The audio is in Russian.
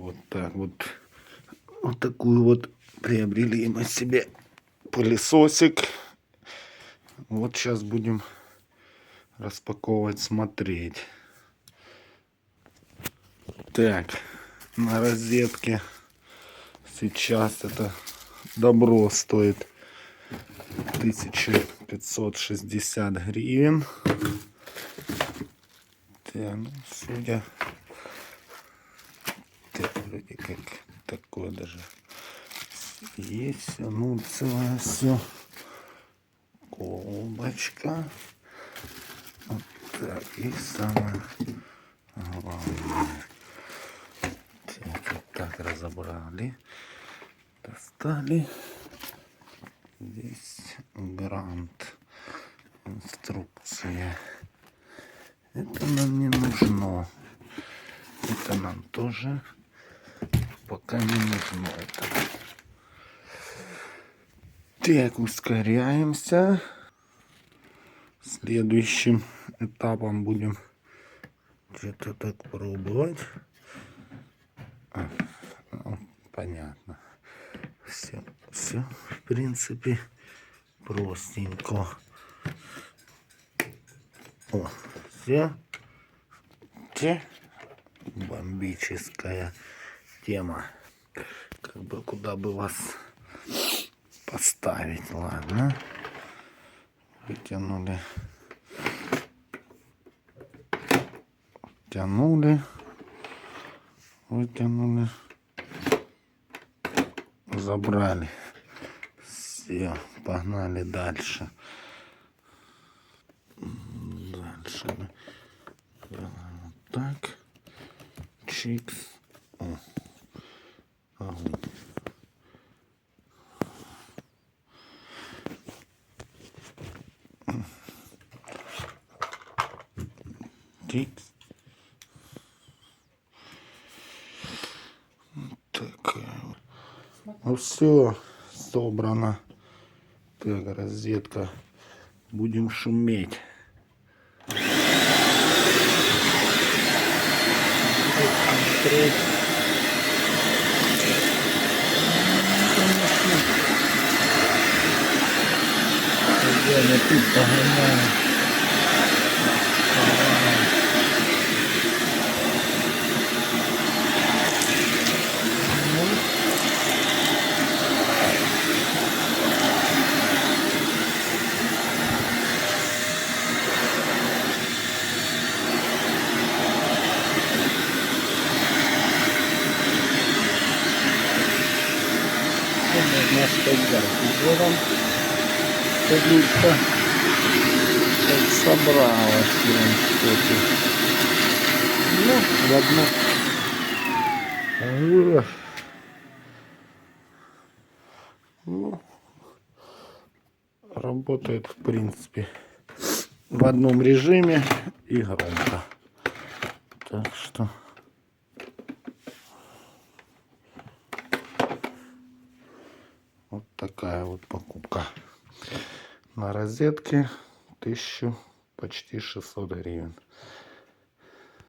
Вот так вот. Вот такую вот приобрели мы себе пылесосик. Вот сейчас будем распаковывать, смотреть. Так, на розетке сейчас это добро стоит 1560 гривен. Так, ну, судя, так, вроде как такое даже есть. Ну, целое все. Колбочка. Вот так, и самое главное. Так, вот так разобрали. Достали. Здесь грант. Инструкция. Это нам не нужно. Это нам тоже пока не нужно. Это. Так, ускоряемся. Следующим этапом будем что-то так пробовать. Ну, понятно. Все, в принципе, простенько. О, все. Бомбическая тема. Как бы куда бы вас поставить, ладно. Вытянули. Вытянули. Забрали. Все, погнали дальше. Дальше мы делаем вот так. Чикс. О. Огонь. Чикс. Такая. Ну все, собрано. Так, розетка. Будем шуметь. Смотреть. Я тут погоняю. Можно сказать, вот подушка так собралась что-то. Ну, в одну. Ну, работает в принципе в одном режиме и громко. Так что вот такая вот покупка. На розетке 1000 почти 600 гривен.